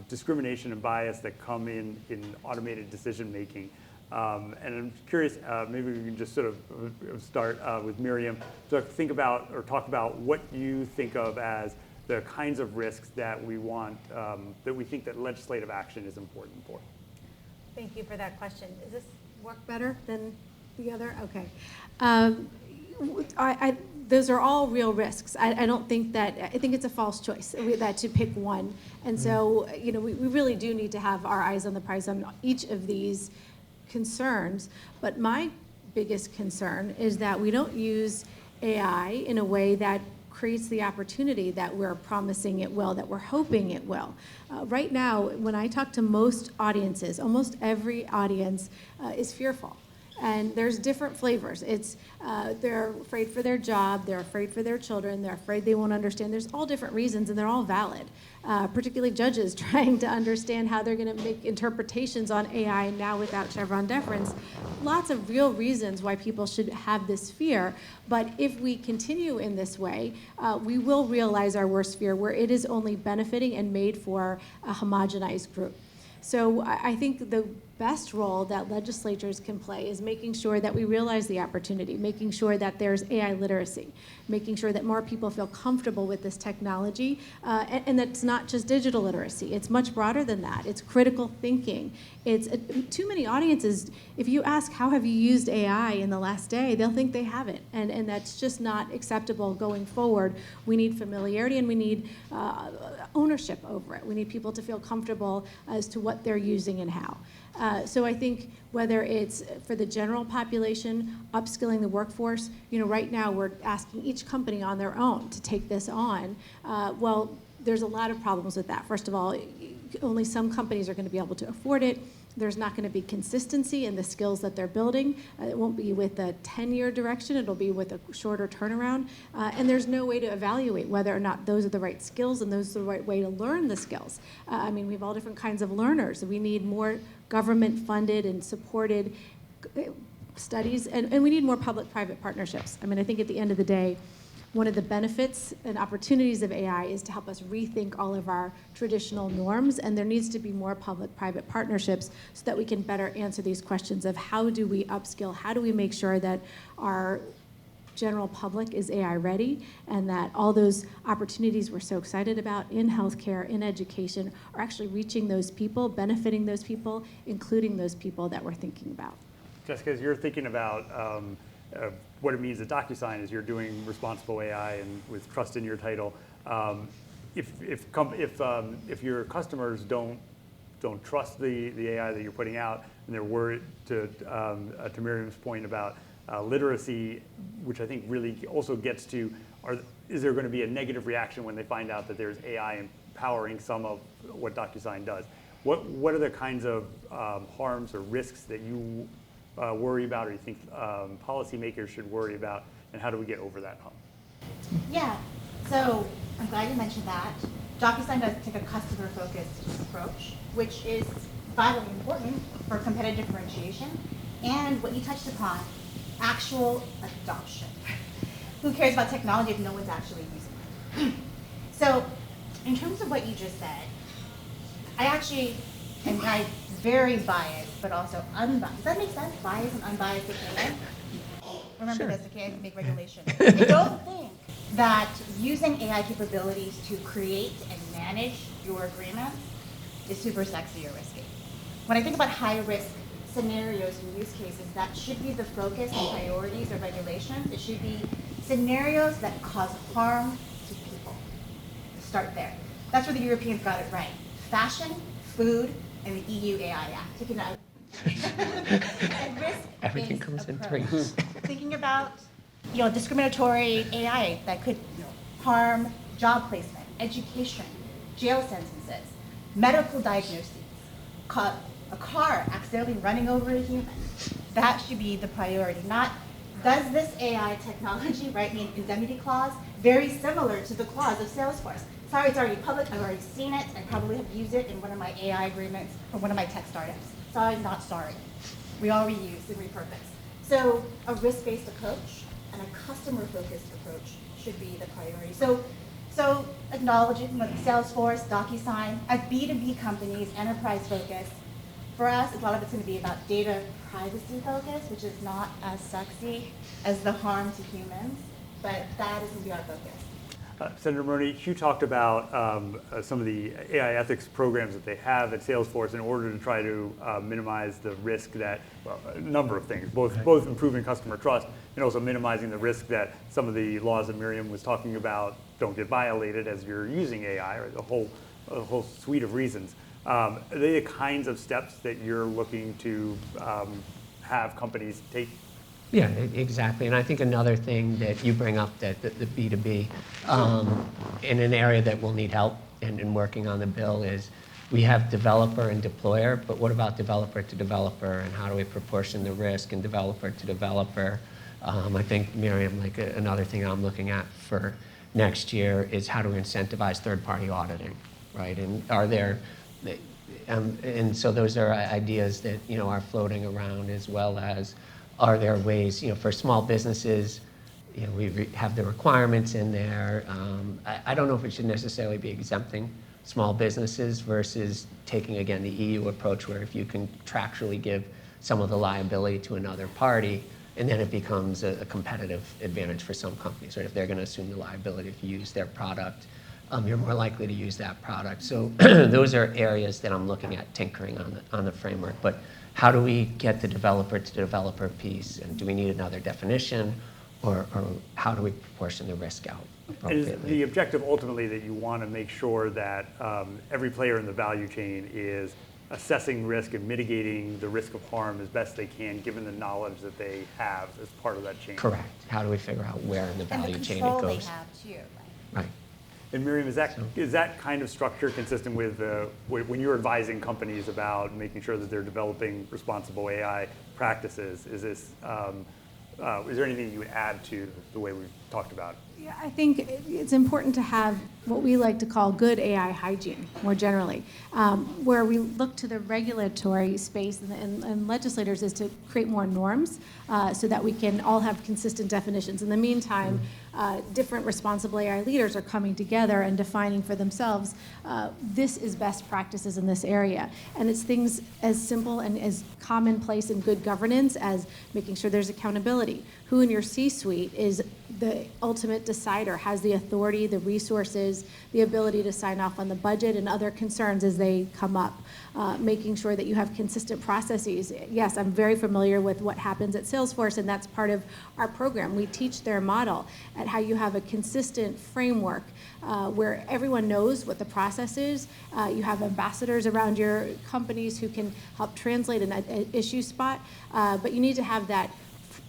discrimination and bias that come in automated decision making. And I'm curious, maybe we can just sort of start with Miriam to think about or talk about what you think of as the kinds of risks that we want, that we think that legislative action is important for. Thank you for that question. Does this work better than the other? Okay. Those are all real risks. I don't think that, I think it's a false choice that to pick one. And so, we really do need to have our eyes on the prize on each of these concerns. But my biggest concern is that we don't use AI in a way that creates the opportunity that we're promising it will, that we're hoping it will. Right now, when I talk to most audiences, almost every audience is fearful. And there's different flavors. It's they're afraid for their job, they're afraid for their children, they're afraid they won't understand. There's all different reasons, and they're all valid. Particularly judges trying to understand how they're going to make interpretations on AI now without Chevron deference. Lots of real reasons why people should have this fear. But if we continue in this way, we will realize our worst fear, where it is only benefiting and made for a homogenized group. So I think the best role that legislatures can play is making sure that we realize the opportunity, making sure that there's AI literacy, making sure that more people feel comfortable with this technology, and that's not just digital literacy. It's much broader than that. It's critical thinking. It's too many audiences, if you ask how have you used AI in the last day, they'll think they haven't, and that's just not acceptable going forward. We need familiarity and we need ownership over it. We need people to feel comfortable as to what they're using and how. So I think whether it's for the general population, upskilling the workforce, right now we're asking each company on their own to take this on. Well, there's a lot of problems with that. First of all, only some companies are going to be able to afford it. There's not going to be consistency in the skills that they're building. It won't be with a 10-year direction. It'll be with a shorter turnaround. And there's no way to evaluate whether or not those are the right skills and those are the right way to learn the skills. We have all different kinds of learners. We need more government-funded and supported studies, and we need more public-private partnerships. I think at the end of the day, one of the benefits and opportunities of AI is to help us rethink all of our traditional norms, and there needs to be more public-private partnerships so that we can better answer these questions of how do we upskill, how do we make sure that our general public is AI ready, and that all those opportunities we're so excited about in healthcare, in education, are actually reaching those people, benefiting those people, including those people that we're thinking about. Jessica, as you're thinking about what it means at DocuSign as you're doing responsible AI and with trust in your title, if your customers don't trust the AI that you're putting out, and they're worried, to Miriam's point about literacy, which I think really also gets to, is there going to be a negative reaction when they find out that there's AI empowering some of what DocuSign does? What are the kinds of harms or risks that you worry about, or you think policymakers should worry about, and how do we get over that hump? Yeah, so I'm glad you mentioned that. DocuSign does take a customer-focused approach, which is vitally important for competitive differentiation, and what you touched upon, actual adoption. Who cares about technology if no one's actually using it? So, in terms of what you just said, I'm very biased, but also unbiased. Does that make sense? Biased and unbiased opinion? Remember Sure. this, okay? I can make regulations. I don't think that using AI capabilities to create and manage your agreements is super sexy or risky. When I think about high-risk scenarios and use cases, that should be the focus and priorities of regulations. It should be scenarios that cause harm to people. Start there. That's where the Europeans got it right. Fashion, food, and the EU AI Act. Taking out and risk-based Everything comes in approach. threes. Thinking about discriminatory AI that could harm job placement, education, jail sentences, medical diagnoses, a car accidentally running over a human. That should be the priority. Not, does this AI technology write me an indemnity clause? Very similar to the clause of Salesforce. Sorry, it's already public, I've already seen it, I probably have used it in one of my AI agreements for one of my tech startups. Sorry, not sorry. We all reuse and repurpose. So a risk-based approach and a customer-focused approach should be the priority. So acknowledging like Salesforce, DocuSign, as B2B companies, enterprise focused, for us, a lot of it's going to be about data privacy focus, which is not as sexy as the harm to humans, but that is going to be our focus. Senator Maroney, Hugh talked about some of the AI ethics programs that they have at Salesforce in order to try to minimize the risk that, well, a number of things, both improving customer trust and also minimizing the risk that some of the laws that Miriam was talking about don't get violated as you're using AI, or a whole suite of reasons. Are they the kinds of steps that you're looking to have companies take? Yeah, exactly. And I think another thing that you bring up, that the B2B, in an area that will need help in working on the bill, is we have developer and deployer, but what about developer to developer, and how do we proportion the risk and developer to developer? I think, Miriam, like another thing I'm looking at for next year is how do we incentivize third-party auditing, right? And are there, and so those are ideas that are floating around, as well as are there ways, for small businesses, we have the requirements in there. I don't know if it should necessarily be exempting small businesses versus taking, again, the EU approach, where if you can contractually give some of the liability to another party, and then it becomes a competitive advantage for some companies, right? If they're going to assume the liability if you use their product, you're more likely to use that product. So those are areas that I'm looking at tinkering on the framework. But how do we get the developer to developer piece? And do we need another definition? Or how do we proportion the risk out appropriately? Is the objective ultimately that you want to make sure that every player in the value chain is assessing risk and mitigating the risk of harm as best they can, given the knowledge that they have as part of that chain? Correct. How do we figure out where in the value chain it And the control goes? they have too, Right. And Miriam, is that kind of structure consistent with when you're advising companies about making sure that they're developing responsible AI practices? Is there anything you would add to the way we've talked about it? Yeah, I think it's important to have what we like to call good AI hygiene, more generally, where we look to the regulatory space and legislators is to create more norms so that we can all have consistent definitions. In the meantime, different responsible AI leaders are coming together and defining for themselves, this is best practices in this area. And it's things as simple and as commonplace in good governance as making sure there's accountability. Who in your C-suite is the ultimate decider, has the authority, the resources, the ability to sign off on the budget and other concerns as they come up. Making sure that you have consistent processes. Yes, I'm very familiar with what happens at Salesforce, and that's part of our program. We teach their model at how you have a consistent framework where everyone knows what the process is. You have ambassadors around your companies who can help translate an issue spot, but you need to have that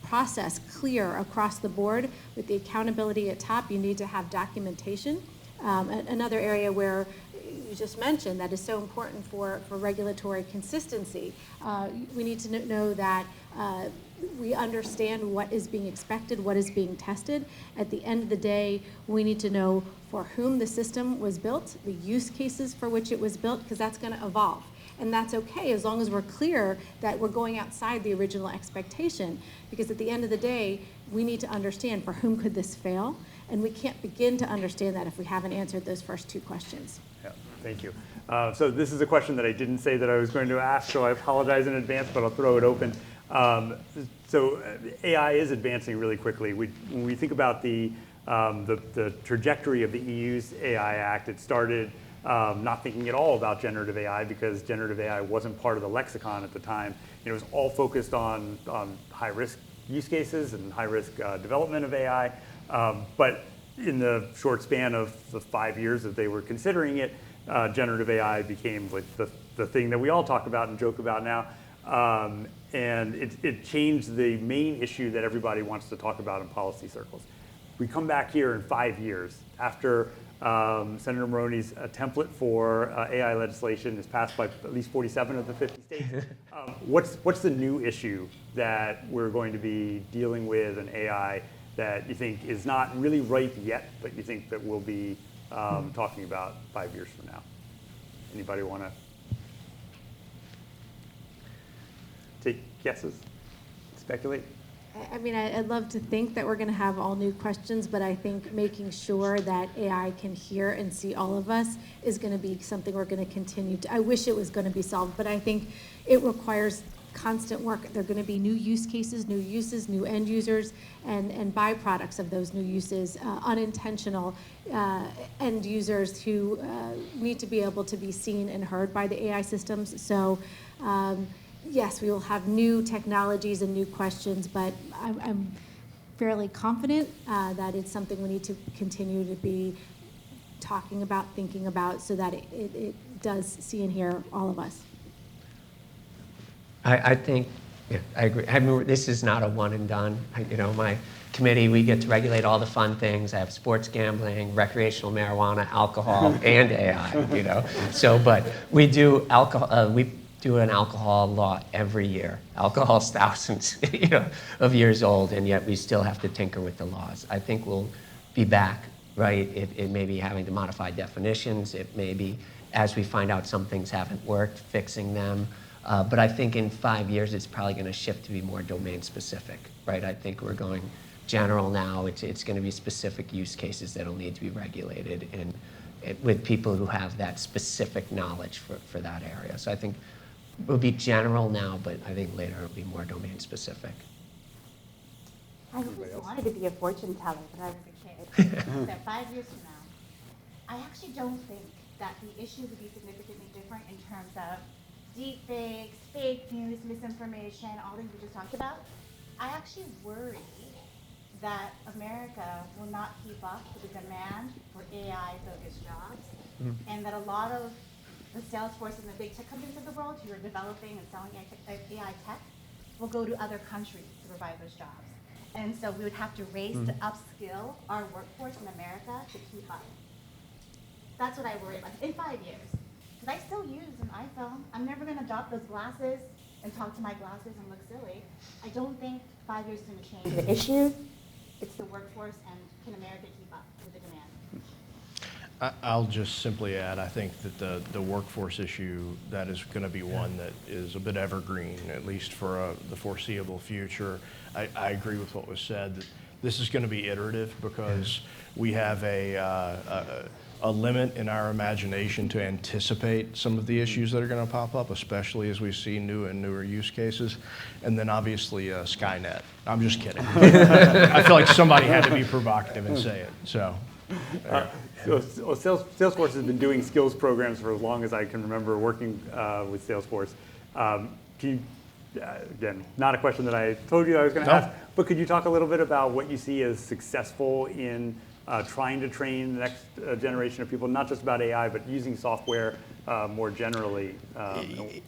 process clear across the board with the accountability at top. You need to have documentation. Another area where you just mentioned that is so important for regulatory consistency. We need to know that we understand what is being expected, what is being tested. At the end of the day, we need to know for whom the system was built, the use cases for which it was built, because that's going to evolve. And that's okay as long as we're clear that we're going outside the original expectation, because at the end of the day, we need to understand for whom could this fail, and we can't begin to understand that if we haven't answered those first two questions. Yeah, thank you. So this is a question that I didn't say that I was going to ask, so I apologize in advance, but I'll throw it open. So AI is advancing really quickly. When we think about the trajectory of the EU's AI Act, it started not thinking at all about generative AI because generative AI wasn't part of the lexicon at the time. It was all focused on high-risk use cases and high-risk development of AI. But in the short span of the 5 years that they were considering it, generative AI became like the thing that we all talk about and joke about now. And it changed the main issue that everybody wants to talk about in policy circles. We come back here in 5 years after Senator Maroney's template for AI legislation is passed by at least 47 of the 50 states. What's the new issue that we're going to be dealing with in AI that you think is not really ripe yet, but you think that we'll be talking about 5 years from now? Anybody want to take guesses, speculate? I mean, I'd love to think that we're going to have all new questions, but I think making sure that AI can hear and see all of us is going to be something we're going to continue to. I wish it was going to be solved, but I think it requires constant work. There are going to be new use cases, new uses, new end users, and byproducts of those new uses, unintentional end users who need to be able to be seen and heard by the AI systems. So. Yes, we will have new technologies and new questions, but I'm fairly confident that it's something we need to continue to be talking about, thinking about, so that it does see and hear all of us. I think, yeah, I agree. I mean, this is not a one and done. My committee, we get to regulate all the fun things. I have sports gambling, recreational marijuana, alcohol, and AI, So, but we do alcohol, we do an alcohol law every year. Alcohol is thousands, of years old, and yet we still have to tinker with the laws. I think we'll be back, right? It may be having to modify definitions. It may be, as we find out some things haven't worked, fixing them. But I think in 5 years, it's probably going to shift to be more domain specific, right? I think we're going general now. It's going to be specific use cases that'll need to be regulated and with people who have that specific knowledge for that area. So I think it will be general now, but I think later it'll be more domain specific. I always wanted to be a fortune teller when I was a kid. So 5 years from now, I actually don't think that the issue would be significantly different in terms of deep fakes, fake news, misinformation, all things we just talked about. I actually worry that America will not keep up with the demand for AI-focused jobs, and that a lot of the Salesforce and the big tech companies of the world who are developing and selling AI tech will go to other countries to provide those jobs. And so we would have to race to upskill our workforce in America to keep up. That's what I worry about in 5 years. Because I still use an iPhone. I'm never going to drop those glasses and talk to my glasses and look silly. I don't think 5 years is going to change the issue. It's the workforce, and can America keep up with the demand? I'll just simply add, I think that the workforce issue, that is going to be one that is a bit evergreen, at least for the foreseeable future. I agree with what was said, that this is going to be iterative because we have a limit in our imagination to anticipate some of the issues that are going to pop up, especially as we see new and newer use cases. And then obviously Skynet. I'm just kidding. I feel like somebody had to be provocative and say it. So Salesforce has been doing skills programs for as long as I can remember working with Salesforce. Can you, again, not a question that I told you I was going to ask, but could you talk a little bit about what you see as successful in trying to train the next generation of people, not just about AI, but using software more generally?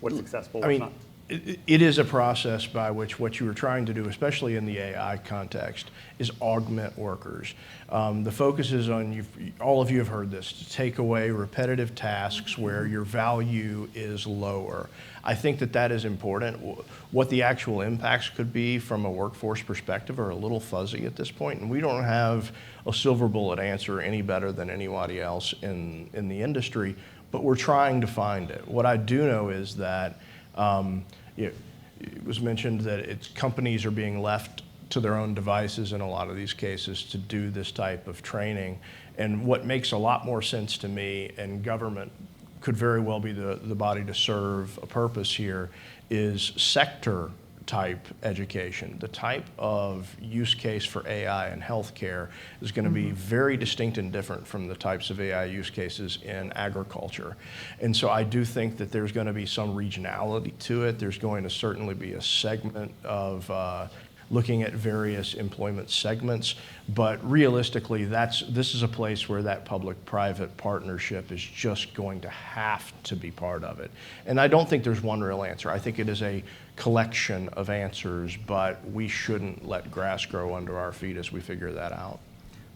What's successful, what's not? It is a process by which what you are trying to do, especially in the AI context, is augment workers. The focus is on, all of you have heard this, to take away repetitive tasks where your value is lower. I think that is important. What the actual impacts could be from a workforce perspective are a little fuzzy at this point, and we don't have a silver bullet answer any better than anybody else in the industry, but we're trying to find it. What I do know is that it was mentioned that companies are being left to their own devices in a lot of these cases to do this type of training. And what makes a lot more sense to me, and government could very well be the body to serve a purpose here, is sector type education. The type of use case for AI in healthcare is going to be very distinct and different from the types of AI use cases in agriculture. And so I do think that there's going to be some regionality to it. There's going to certainly be a segment of looking at various employment segments, but realistically, this is a place where that public-private partnership is just going to have to be part of it. And I don't think there's one real answer. I think it is a collection of answers, but we shouldn't let grass grow under our feet as we figure that out.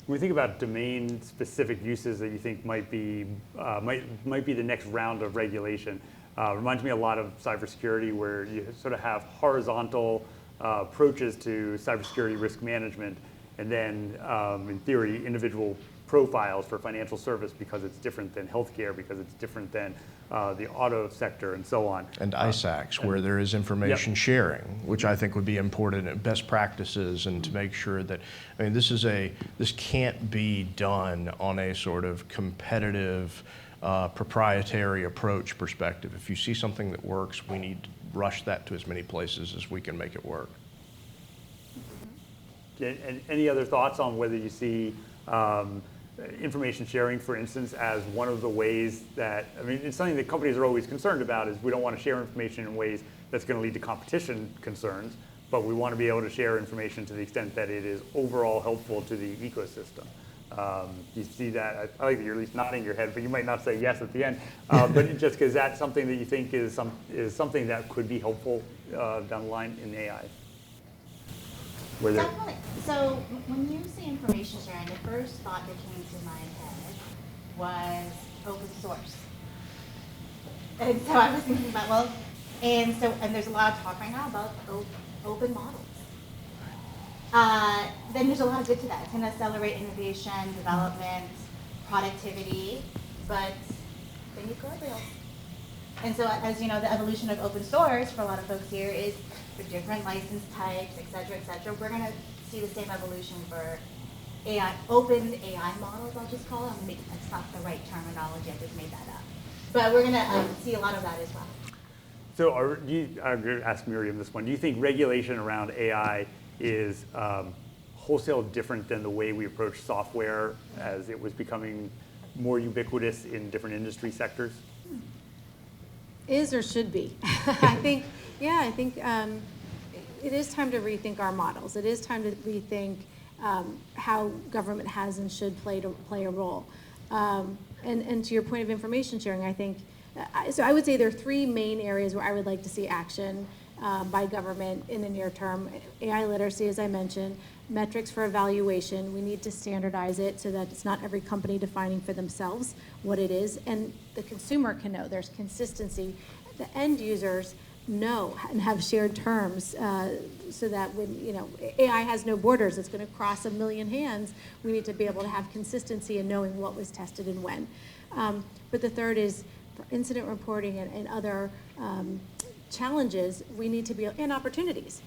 When we think about domain-specific uses that you think might be the next round of regulation, reminds me a lot of cybersecurity, where you sort of have horizontal approaches to cybersecurity risk management, and then, in theory, individual profiles for financial service because it's different than healthcare, because it's different than the auto sector, and so on. And ISACs, where there is information sharing, which I think would be important, and best practices, and to make sure that, I mean, this can't be done on a sort of competitive, proprietary approach perspective. If you see something that works, we need to rush that to as many places as we can make it work. And any other thoughts on whether you see information sharing, for instance, as one of the ways that, I mean, it's something that companies are always concerned about, is we don't want to share information in ways that's going to lead to competition concerns, but we want to be able to share information to the extent that it is overall helpful to the ecosystem. You see that? I like that you're at least nodding your head, but you might not say yes at the end. But just because that's something that you think is something that could be helpful down the line in AI. Definitely. So when you say information sharing, the first thought that came to my head was open source. And so I was thinking about, and there's a lot of talk right now about open models. Then there's a lot of good to that. It's going to accelerate innovation, development, productivity, but then you've got guardrails. And so, as you know, the evolution of open source for a lot of folks here is for different license types, et cetera, et cetera. We're going to see the same evolution for AI, open AI models, I'll just call them. That's not the right terminology, I just made that up. But we're going to see a lot of that as well. So I'm going to ask Miriam this one. Do you think regulation around AI is wholesale different than the way we approach software as it was becoming more ubiquitous in different industry sectors? Is or should be. I think it is time to rethink our models. It is time to rethink how government has and should play a role. And to your point of information sharing, I think, so I would say there are three main areas where I would like to see action by government in the near term. AI literacy, as I mentioned, metrics for evaluation. We need to standardize it so that it's not every company defining for themselves what it is, and the consumer can know. There's consistency. The end users know and have shared terms so that when, AI has no borders, it's going to cross 1 million hands. We need to be able to have consistency in knowing what was tested and when. But the third is for incident reporting and other challenges, we need to be, and opportunities.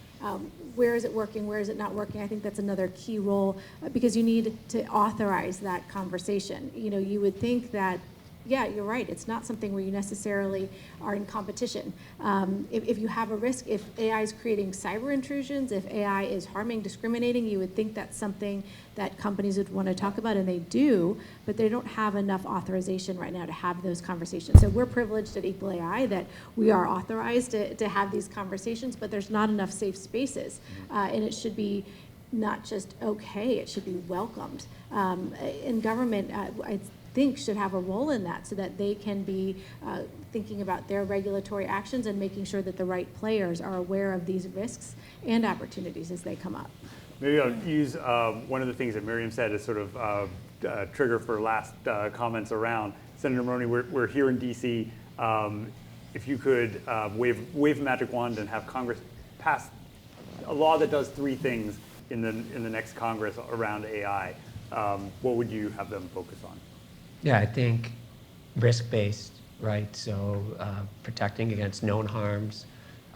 Where is it working? Where is it not working? I think that's another key role because you need to authorize that conversation. You would think that, yeah, you're right. It's not something where you necessarily are in competition. If you have a risk, if AI is creating cyber intrusions, if AI is harming, discriminating, you would think that's something that companies would want to talk about, and they do, but they don't have enough authorization right now to have those conversations. So we're privileged at EqualAI that we are authorized to have these conversations, but there's not enough safe spaces. And it should be not just okay, it should be welcomed. And government, I think, should have a role in that so that they can be thinking about their regulatory actions and making sure that the right players are aware of these risks and opportunities as they come up. Maybe I'll use one of the things that Miriam said as sort of trigger for last comments around. Senator Maroney, we're here in DC. If you could wave a magic wand and have Congress pass a law that does 3 things in the next Congress around AI, what would you have them focus on? Yeah, I think risk-based, right? So protecting against known harms.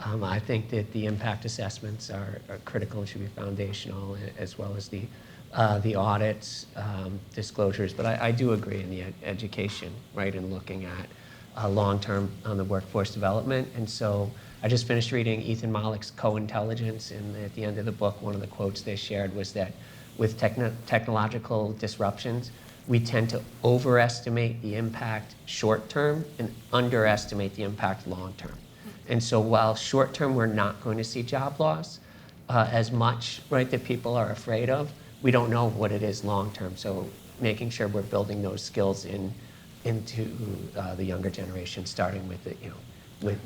I think that the impact assessments are critical and should be foundational, as well as the audits, disclosures. But I do agree in the education, right, and looking at long-term on the workforce development. And so I just finished reading Ethan Mollick's Co-Intelligence, and at the end of the book, one of the quotes they shared was that with technological disruptions, we tend to overestimate the impact short term and underestimate the impact long term. And so while short term we're not going to see job loss as much, right, that people are afraid of, we don't know what it is long term. So making sure we're building those skills into the younger generation, starting with the,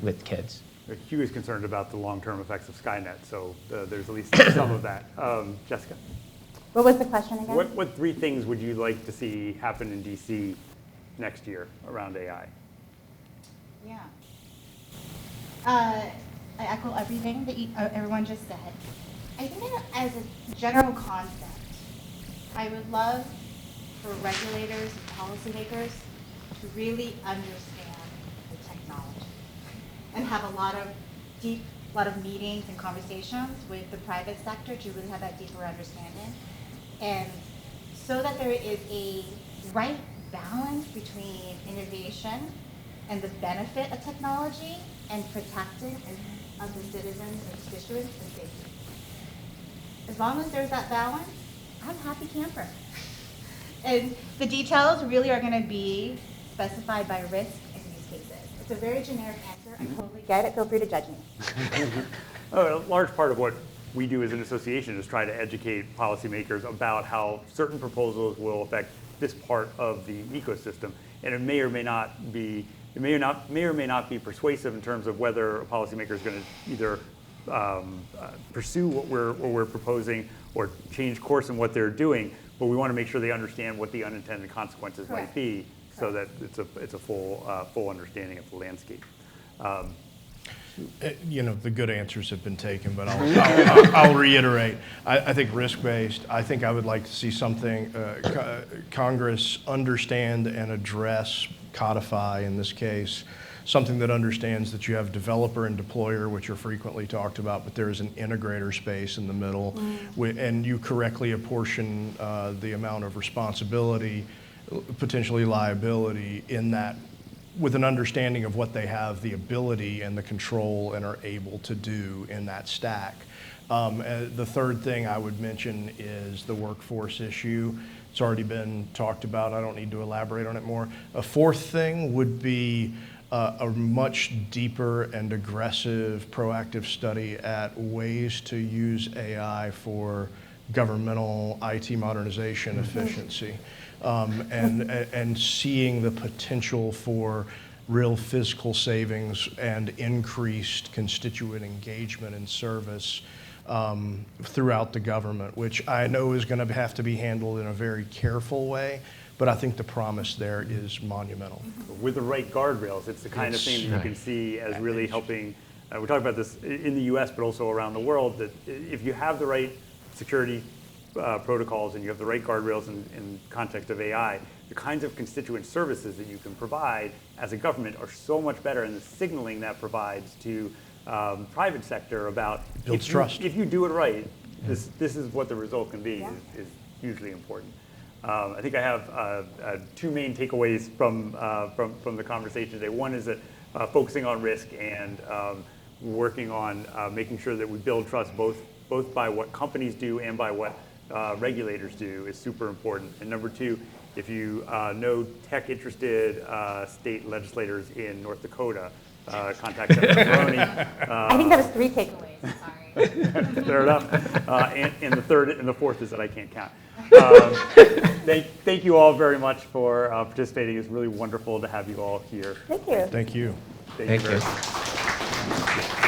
with kids. Hugh is concerned about the long-term effects of Skynet, so there's at least some of that. Jessica? What was the question again? What 3 things would you like to see happen in DC next year around AI? Yeah. I echo everything that everyone just said. I think that as a general concept, I would love for regulators and policymakers to really understand the technology and have a lot of meetings and conversations with the private sector to really have that deeper understanding. And so that there is a right balance between innovation and the benefit of technology and protecting of the citizens and constituents and safety. As long as there's that balance, I'm a happy camper. And the details really are going to be specified by risk and use cases. It's a very generic answer. I totally get it. Feel free to judge me. A large part of what we do as an association is try to educate policymakers about how certain proposals will affect this part of the ecosystem, and it may or may not be persuasive in terms of whether a policymaker is going to either pursue what we're proposing or change course in what they're doing. But we want to make sure they understand what the unintended consequences might be, so that it's a full understanding of the landscape. The good answers have been taken, but I'll reiterate. I think risk-based. I think I would like to see something Congress understand and address, codify in this case, something that understands that you have developer and deployer, which are frequently talked about, but there is an integrator space in the middle, and you correctly apportion the amount of responsibility, potentially liability in that, with an understanding of what they have the ability and the control and are able to do in that stack. The third thing I would mention is the workforce issue. It's already been talked about. I don't need to elaborate on it more. A fourth thing would be a much deeper and aggressive proactive study at ways to use AI for governmental IT modernization efficiency. And seeing the potential for real physical savings and increased constituent engagement and service throughout the government, which I know is going to have to be handled in a very careful way, but I think the promise there is monumental. With the right guardrails, it's the kind of thing that you can see as really helping. We talk about this in the US, but also around the world, that if you have the right security protocols and you have the right guardrails in context of AI, the kinds of constituent services that you can provide as a government are so much better, and the signaling that provides to private sector about builds trust. If you do it right, this is what the result can be is hugely important. I think I have 2 main takeaways from the conversation today. One is that focusing on risk and working on making sure that we build trust both by what companies do and by what regulators do is super important. And number 2, if you know tech-interested state legislators in North Dakota, contact Senator Maroney. I think that was 3 takeaways. Sorry. Fair enough. And the third and the fourth is that I can't count. Thank you all very much for participating. It's really wonderful to have you all here. Thank you. Thank you. Thank you very you. much.